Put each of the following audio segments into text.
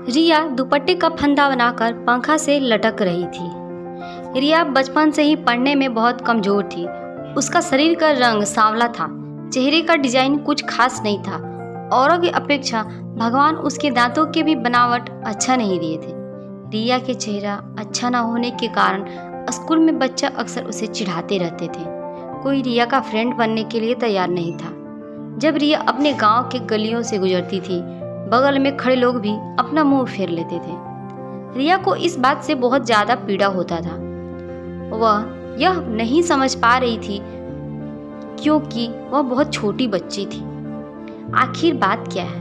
रिया दुपट्टे का फंदा बनाकर पंखा से लटक रही थी। रिया बचपन से ही पढ़ने में बहुत कमजोर थी। उसका शरीर का रंग सांवला था, चेहरे का डिजाइन कुछ खास नहीं था। औरों की अपेक्षा भगवान उसके दांतों के भी बनावट अच्छा नहीं दिए थे। रिया के चेहरा अच्छा ना होने के कारण स्कूल में बच्चा अक्सर उसे चिढ़ाते रहते थे। कोई रिया का फ्रेंड बनने के लिए तैयार नहीं था। जब रिया अपने गांव के गलियों से गुजरती थी, बगल में खड़े लोग भी अपना मुंह फेर लेते थे। रिया को इस बात से बहुत ज्यादा पीड़ा होता था। वह यह नहीं समझ पा रही थी क्योंकि वह बहुत छोटी बच्ची थी। आखिर बात क्या है?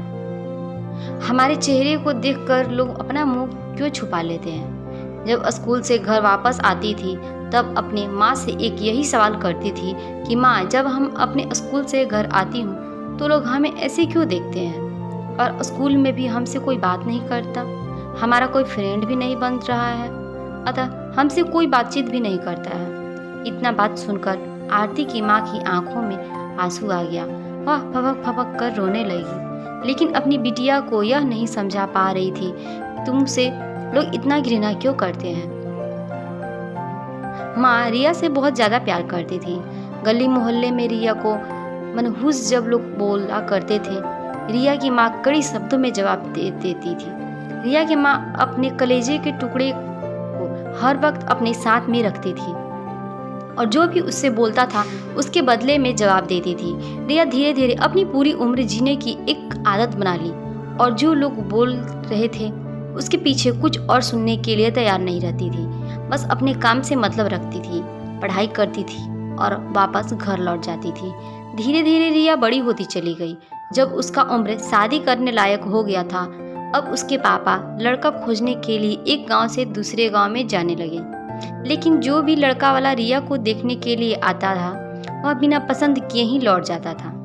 हमारे चेहरे को देखकर लोग अपना मुंह क्यों छुपा लेते हैं? जब स्कूल से घर वापस आती थी तब अपनी माँ से एक यही सवाल करती थी कि माँ, जब हम अपने स्कूल से घर आती हूँ तो लोग हमें ऐसे क्यों देखते हैं? और स्कूल में भी हमसे कोई बात नहीं करता, हमारा कोई फ्रेंड भी नहीं बन रहा है, अतः हमसे कोई बातचीत भी नहीं करता है। इतना बात सुनकर आरती की माँ की आंखों में आंसू आ गया। वह फपक फपक कर रोने लगी, लेकिन अपनी बिटिया को यह नहीं समझा पा रही थी तुमसे लोग इतना घृणा क्यों करते हैं। माँ रिया से बहुत ज़्यादा प्यार करती थी। गली मोहल्ले में रिया को मनहूस जब लोग बोला करते थे, रिया की माँ कड़ी शब्दों में जवाब दे देती थी। रिया की माँ अपने कलेजे के टुकड़े को हर वक्त अपने साथ में रखती थी और जो भी उससे बोलता था उसके बदले में जवाब देती थी। रिया धीरे धीरे अपनी पूरी उम्र जीने की एक आदत बना ली और जो लोग बोल रहे थे उसके पीछे कुछ और सुनने के लिए तैयार नहीं रहती थी। बस अपने काम से मतलब रखती थी, पढ़ाई करती थी और वापस घर लौट जाती थी। धीरे धीरे रिया बड़ी होती चली गई। जब उसका उम्र शादी करने लायक हो गया था, अब उसके पापा लड़का खोजने के लिए एक गांव से दूसरे गांव में जाने लगे। लेकिन जो भी लड़का वाला रिया को देखने के लिए आता था वह बिना पसंद किए ही लौट जाता था।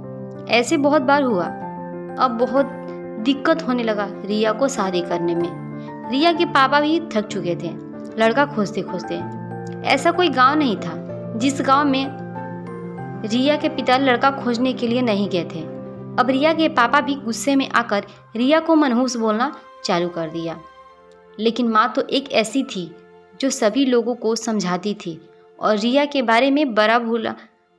ऐसे बहुत बार हुआ। अब बहुत दिक्कत होने लगा रिया को शादी करने में। रिया के पापा भी थक चुके थे लड़का खोजते खोजते। ऐसा कोई गांव नहीं था जिस गांव में रिया के पिता लड़का खोजने के लिए नहीं गए थे। अब रिया के पापा भी गुस्से में आकर रिया को मनहूस बोलना चालू कर दिया। लेकिन माँ तो एक ऐसी थी जो सभी लोगों को समझाती थी और रिया के बारे में बड़ा भूला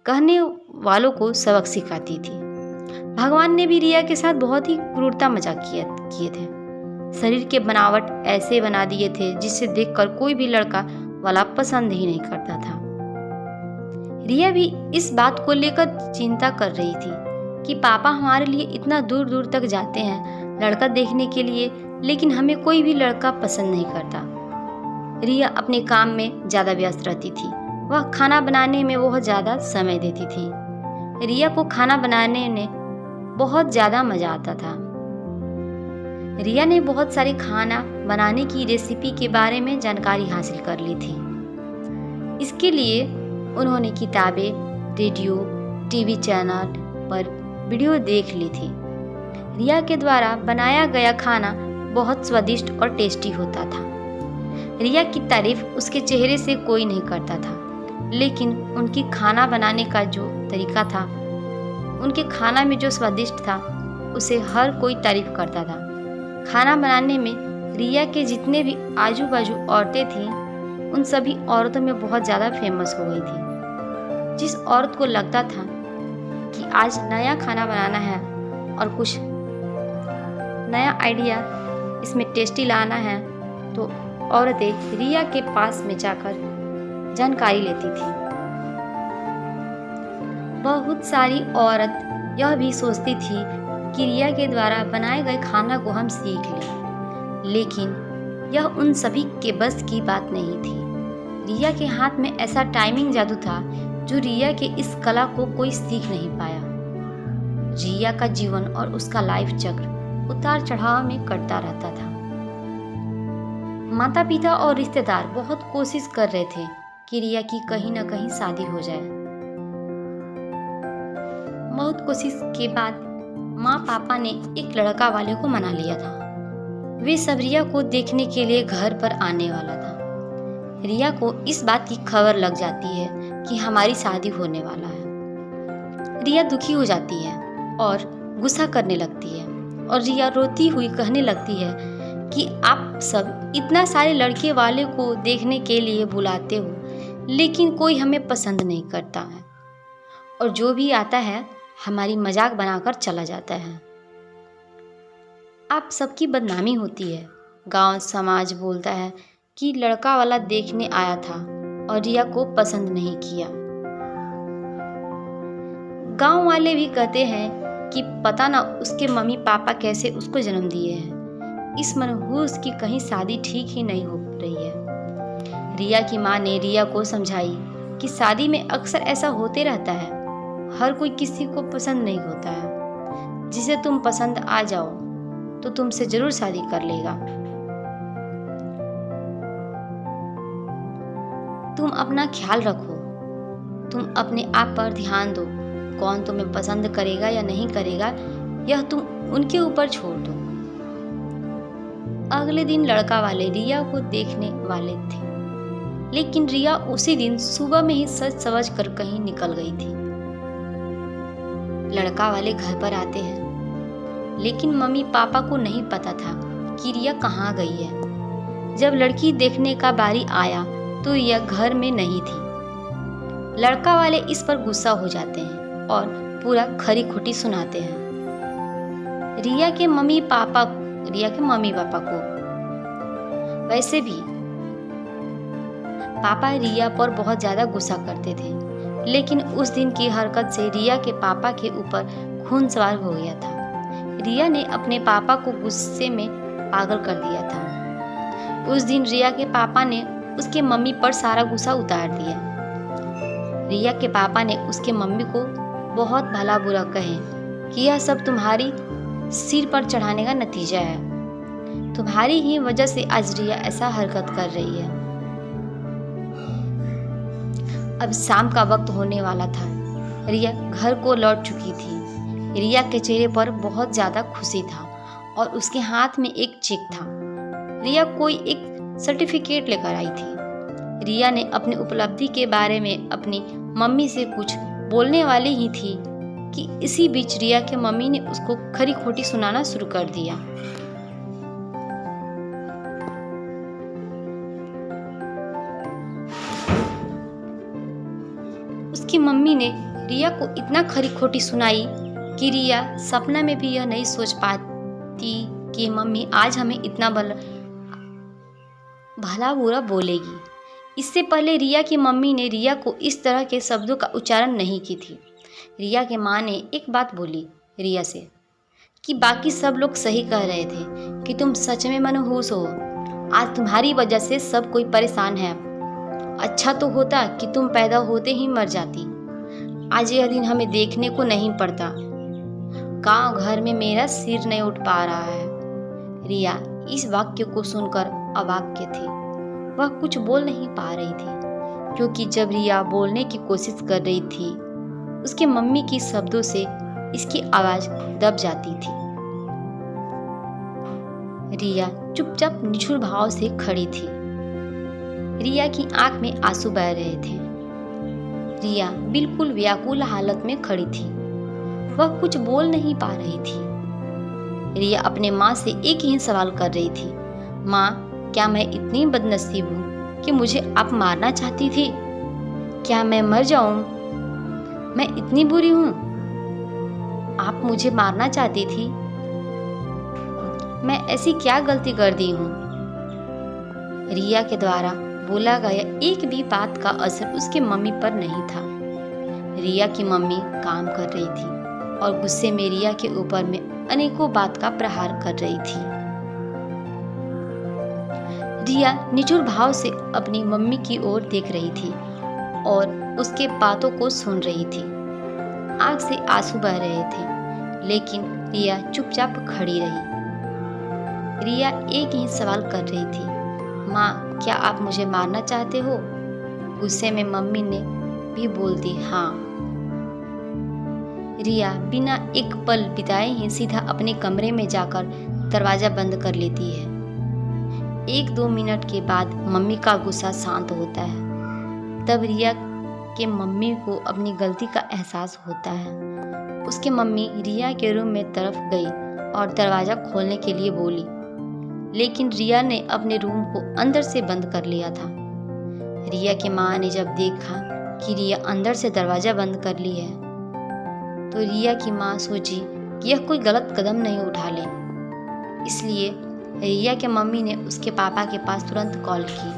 कहने वालों को सबक सिखाती थी। भगवान ने भी रिया के साथ बहुत ही क्रूरता मजाक किए थे। शरीर के बनावट ऐसे बना दिए थे जिसे देखकर कोई भी लड़का वाला पसंद ही नहीं करता था। रिया भी इस बात को लेकर चिंता कर रही थी कि पापा हमारे लिए इतना दूर दूर तक जाते हैं लड़का देखने के लिए, लेकिन हमें कोई भी लड़का पसंद नहीं करता। रिया अपने काम में ज़्यादा व्यस्त रहती थी। वह खाना बनाने में बहुत ज़्यादा समय देती थी। रिया को खाना बनाने में बहुत ज़्यादा मज़ा आता था। रिया ने बहुत सारे खाना बनाने की रेसिपी के बारे में जानकारी हासिल कर ली थी। इसके लिए उन्होंने किताबें, रेडियो, टीवी चैनल पर वीडियो देख ली थी। रिया के द्वारा बनाया गया खाना बहुत स्वादिष्ट और टेस्टी होता था। रिया की तारीफ उसके चेहरे से कोई नहीं करता था, लेकिन उनकी खाना बनाने का जो तरीका था, उनके खाना में जो स्वादिष्ट था उसे हर कोई तारीफ करता था। खाना बनाने में रिया के जितने भी आजू बाजू औरतें थीं उन सभी औरतों में बहुत ज़्यादा फेमस हो गई थी। जिस औरत को लगता था कि आज नया खाना बनाना है और कुछ नया आइडिया इसमें टेस्टी लाना है, तो औरतें रिया के पास में जाकर जानकारी लेती थी। बहुत सारी औरत यह भी सोचती थी कि रिया के द्वारा बनाए गए खाना को हम सीख लें, लेकिन यह उन सभी के बस की बात नहीं थी। रिया के हाथ में ऐसा टाइमिंग जादू था जो रिया के इस कला को कोई सीख नहीं पाया। रिया का जीवन और उसका लाइफ चक्र उतार चढ़ाव में कटता रहता था। माता पिता और रिश्तेदार बहुत कोशिश कर रहे थे कि रिया की कहीं न कहीं शादी हो जाए। बहुत कोशिश के बाद माँ पापा ने एक लड़का वाले को मना लिया था। वे सब रिया को देखने के लिए घर पर आने वाला था। रिया को इस बात की खबर लग जाती है कि हमारी शादी होने वाला है। रिया दुखी हो जाती है और गुस्सा करने लगती है और रिया रोती हुई कहने लगती है कि आप सब इतना सारे लड़के वाले को देखने के लिए बुलाते हो, लेकिन कोई हमें पसंद नहीं करता है, और जो भी आता है हमारी मजाक बनाकर चला जाता है। आप सबकी बदनामी होती है। गांव समाज बोलता है कि लड़का वाला देखने आया था और रिया को पसंद नहीं किया। गांव वाले भी कहते हैं कि पता ना उसके मम्मी पापा कैसे उसको जन्म दिए हैं। इस मनहूस की कहीं शादी ठीक ही नहीं हो रही है। रिया की माँ ने रिया को समझाई कि शादी में अक्सर ऐसा होते रहता है, हर कोई किसी को पसंद नहीं होता है। जिसे तुम पसंद आ जाओ तो तुमसे जरूर शादी कर लेगा। तुम अपना ख्याल रखो, तुम अपने आप पर ध्यान दो। कौन तुम्हें पसंद करेगा या नहीं करेगा यह तुम उनके ऊपर छोड़ दो। अगले दिन लड़का वाले रिया को देखने वाले थे, लेकिन रिया उसी दिन सुबह में ही सज सवज कर कहीं निकल गई थी। लड़का वाले घर पर आते हैं, लेकिन मम्मी पापा को नहीं पता था कि रिया कहाँ गई है। जब लड़की देखने का बारी आया तो रिया घर में नहीं थी। लड़का वाले इस पर गुस्सा हो जाते हैं और पूरा खरी खोटी सुनाते हैं रिया के मम्मी पापा को। वैसे भी पापा रिया पर बहुत ज्यादा गुस्सा करते थे, लेकिन उस दिन की हरकत से रिया के पापा के ऊपर खून सवार हो गया था। रिया ने अपने पापा को गुस्से में पागल कर दिया था। उस दिन रिया के पापा ने उसके मम्मी पर सारा गुस्सा उतार दिया। रिया के पापा ने उसके मम्मी को बहुत भला बुरा कहे कि यह सब तुम्हारी सिर पर चढ़ाने का नतीजा है। तुम्हारी ही वजह से आज रिया ऐसा हरकत कर रही है। अब शाम का वक्त होने वाला था। रिया घर को लौट चुकी थी। रिया के चेहरे पर बहुत ज्यादा खुशी था और उसके हाथ में एक चेक था। रिया कोई एक सर्टिफिकेट लेकर आई थी। रिया ने अपनी उपलब्धि के बारे में अपनी मम्मी से कुछ बोलने वाली ही थी कि इसी बीच रिया के मम्मी ने उसको खरी खोटी सुनाना शुरू कर दिया। उसकी मम्मी ने रिया को इतना खरी खोटी सुनाई कि रिया सपना में भी यह नहीं सोच पाती कि मम्मी आज हमें इतना भला बुरा बोलेगी। इससे पहले रिया की मम्मी ने रिया को इस तरह के शब्दों का उच्चारण नहीं की थी। रिया के माँ ने एक बात बोली रिया से कि बाकी सब लोग सही कह रहे थे कि तुम सच में मनहूस हो। आज तुम्हारी वजह से सब कोई परेशान है। अच्छा तो होता कि तुम पैदा होते ही मर जाती। आज यह दिन हमें देखने को नहीं पड़ता। गांव घर में मेरा सिर नहीं उठ पा रहा है। रिया इस वाक्य को सुनकर अवाक्य थी। वह कुछ बोल नहीं पा रही थी, क्योंकि जब रिया बोलने की कोशिश कर रही थी उसके मम्मी की शब्दों से इसकी आवाज दब जाती थी। रिया चुपचाप निठुर भाव से खड़ी थी। रिया की आंख में आंसू बह रहे थे। रिया बिल्कुल व्याकुल हालत में खड़ी थी। वह कुछ बोल नहीं पा रही थी। रिया अपने माँ से एक ही सवाल कर रही थी, माँ क्या मैं इतनी बदनसीब हूँ कि मुझे आप मारना चाहती थी? क्या मैं मर जाऊं? मैं इतनी बुरी हूँ? आप मुझे मारना चाहती थी? मैं ऐसी क्या गलती कर दी हूँ? रिया के द्वारा बोला गया एक भी बात का असर उसके मम्मी पर नहीं था। रिया की मम्मी काम कर रही थी और गुस्से में रिया के ऊपर में अनेकों बात का प्रहार कर रही थी। रिया निठुर भाव से अपनी मम्मी की ओर देख रही थी और उसके बातों को सुन रही थी। आंख से आंसू बह रहे थे, लेकिन रिया चुपचाप खड़ी रही। रिया एक ही सवाल कर रही थी, माँ क्या आप मुझे मारना चाहते हो? गुस्से में मम्मी ने भी बोल दी हाँ। रिया बिना एक पल बिताए ही सीधा अपने कमरे में जाकर दरवाजा बंद कर लेती है। 1-2 मिनट के बाद मम्मी का गुस्सा शांत होता है। तब रिया के मम्मी को अपनी गलती का एहसास होता है। उसके मम्मी रिया के रूम में तरफ गई और दरवाज़ा खोलने के लिए बोली, लेकिन रिया ने अपने रूम को अंदर से बंद कर लिया था। रिया की माँ ने जब देखा कि रिया अंदर से दरवाज़ा बंद कर ली है तो रिया की माँ सोची कि यह कोई गलत कदम नहीं उठा ले। इसलिए रिया के मम्मी ने उसके पापा के पास तुरंत कॉल की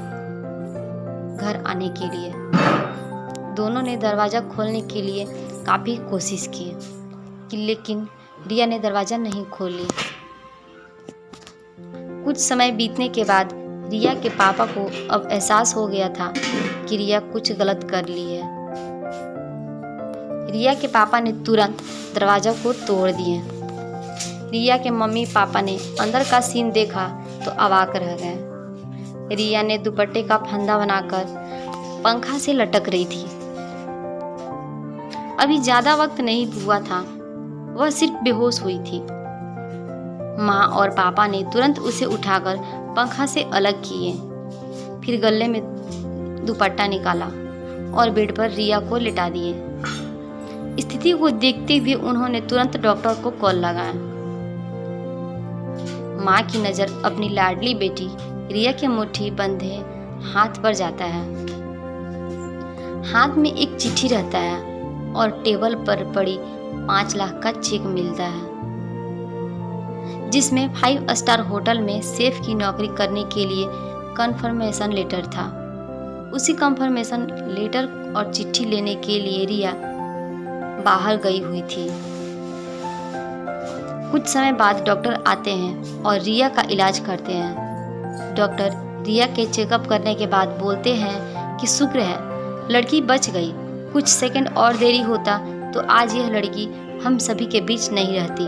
घर आने के लिए। दोनों ने दरवाज़ा खोलने के लिए काफ़ी कोशिश की लेकिन रिया ने दरवाज़ा नहीं खोली। कुछ समय बीतने के बाद रिया के पापा को अब एहसास हो गया था कि रिया कुछ गलत कर ली है। रिया के पापा ने तुरंत दरवाज़ा को तोड़ दिए। रिया के मम्मी पापा ने अंदर का सीन देखा तो अवाक रह गए। रिया ने दुपट्टे का फंदा बनाकर पंखा से लटक रही थी। अभी ज़्यादा वक्त नहीं हुआ था, वह सिर्फ बेहोश हुई थी। माँ और पापा ने तुरंत उसे उठाकर पंखा से अलग किए, फिर गले में दुपट्टा निकाला और बेड पर रिया को लिटा दिए। स्थिति को देखते हुए उन्होंने तुरंत डॉक्टर को कॉल लगाया। माँ की नज़र अपनी लाडली बेटी रिया के मुट्ठी बंधे हाथ पर जाता है। हाथ में एक चिट्ठी रहता है और टेबल पर पड़ी 5 लाख का चेक मिलता है, जिसमें 5 स्टार होटल में शेफ की नौकरी करने के लिए कंफर्मेशन लेटर था। उसी कंफर्मेशन लेटर और चिट्ठी लेने के लिए रिया बाहर गई हुई थी। कुछ समय बाद डॉक्टर आते हैं और रिया का इलाज करते हैं। डॉक्टर रिया के चेकअप करने के बाद बोलते हैं कि शुक्र है लड़की बच गई। कुछ सेकंड और देरी होता तो आज यह लड़की हम सभी के बीच नहीं रहती।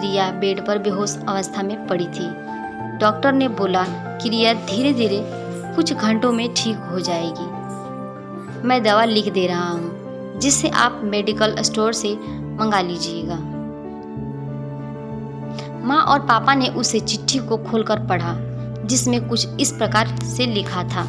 रिया बेड पर बेहोश अवस्था में पड़ी थी। डॉक्टर ने बोला कि रिया धीरे धीरे कुछ घंटों में ठीक हो जाएगी। मैं दवा लिख दे रहा हूँ, जिसे आप मेडिकल स्टोर से मंगा लीजिएगा। माँ और पापा ने उसे चिट्ठी को खोलकर पढ़ा, जिसमें कुछ इस प्रकार से लिखा था।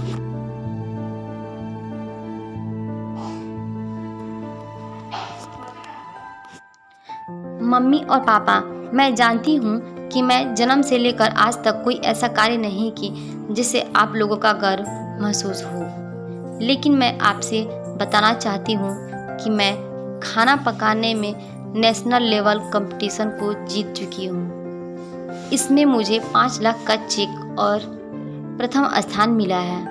मम्मी और पापा, मैं जानती हूँ कि मैं जन्म से लेकर आज तक कोई ऐसा कार्य नहीं की जिससे आप लोगों का गर्व महसूस हो, लेकिन मैं आपसे बताना चाहती हूँ कि मैं खाना पकाने में नेशनल लेवल कंपटीशन को जीत चुकी हूँ। इसमें मुझे 5 लाख का चेक और प्रथम स्थान मिला है।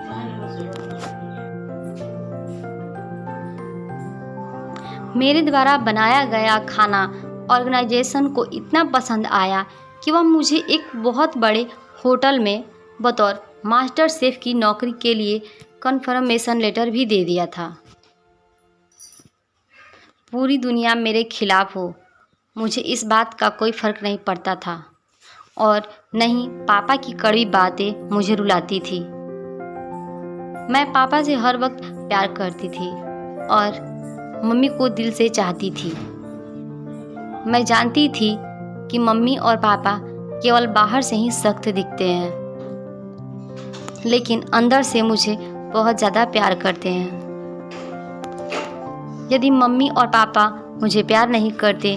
मेरे द्वारा बनाया गया खाना ऑर्गेनाइजेशन को इतना पसंद आया कि वह मुझे एक बहुत बड़े होटल में बतौर मास्टर शेफ की नौकरी के लिए कन्फर्मेशन लेटर भी दे दिया था। पूरी दुनिया मेरे खिलाफ हो, मुझे इस बात का कोई फ़र्क नहीं पड़ता था और नहीं पापा की कड़वी बातें मुझे रुलाती थी। मैं पापा से हर वक्त प्यार करती थी और मम्मी को दिल से चाहती थी। मैं जानती थी कि मम्मी और पापा केवल बाहर से ही सख्त दिखते हैं, लेकिन अंदर से मुझे बहुत ज़्यादा प्यार करते हैं। यदि मम्मी और पापा मुझे प्यार नहीं करते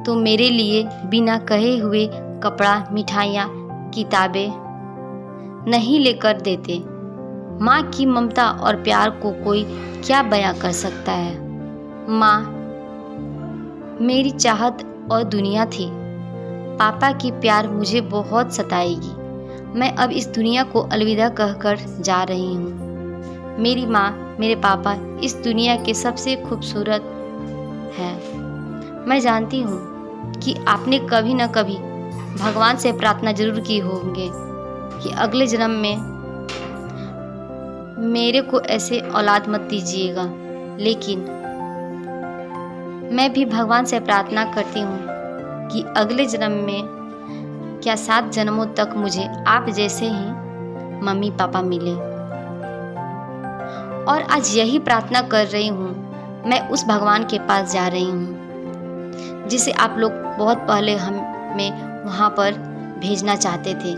तो मेरे लिए बिना कहे हुए कपड़ा, मिठाइयाँ, किताबें नहीं लेकर देते। माँ की ममता और प्यार को कोई क्या बयां कर सकता है। माँ मेरी चाहत और दुनिया थी। पापा की प्यार मुझे बहुत सताएगी। मैं अब इस दुनिया को अलविदा कहकर जा रही हूँ। मेरी माँ, मेरे पापा इस दुनिया के सबसे खूबसूरत हैं। मैं जानती हूँ कि आपने कभी न कभी भगवान से प्रार्थना जरूर की होंगे कि अगले जन्म में मेरे को ऐसे औलाद मत दीजिएगा, लेकिन मैं भी भगवान से प्रार्थना करती हूँ कि अगले जन्म में क्या 7 जन्मों तक मुझे आप जैसे ही मम्मी पापा मिले। और आज यही प्रार्थना कर रही हूँ। मैं उस भगवान के पास जा रही हूँ जिसे आप लोग बहुत पहले हमें वहाँ पर भेजना चाहते थे।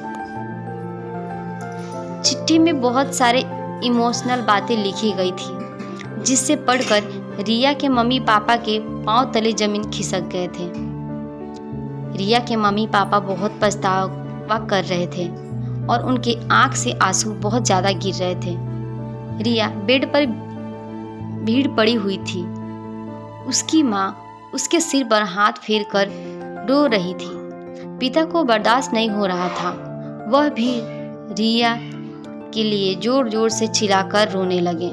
चिट्ठी में बहुत सारे इमोशनल बातें लिखी गई थी, जिससे पढ़कर रिया के मम्मी पापा के पांव तले जमीन खिसक गए थे। रिया के मम्मी पापा बहुत पछतावा वॉक कर रहे थे और उनके आंख से आंसू बहुत ज़्यादा गिर रहे थे। रिया बेड पर भीड़ पड़ी हुई थी। उसकी माँ उसके सिर पर हाथ फेर कर रो रही थी। पिता को बर्दाश्त नहीं हो रहा था। वह भी रिया के लिए जोर जोर से चिल्लाकर रोने लगे।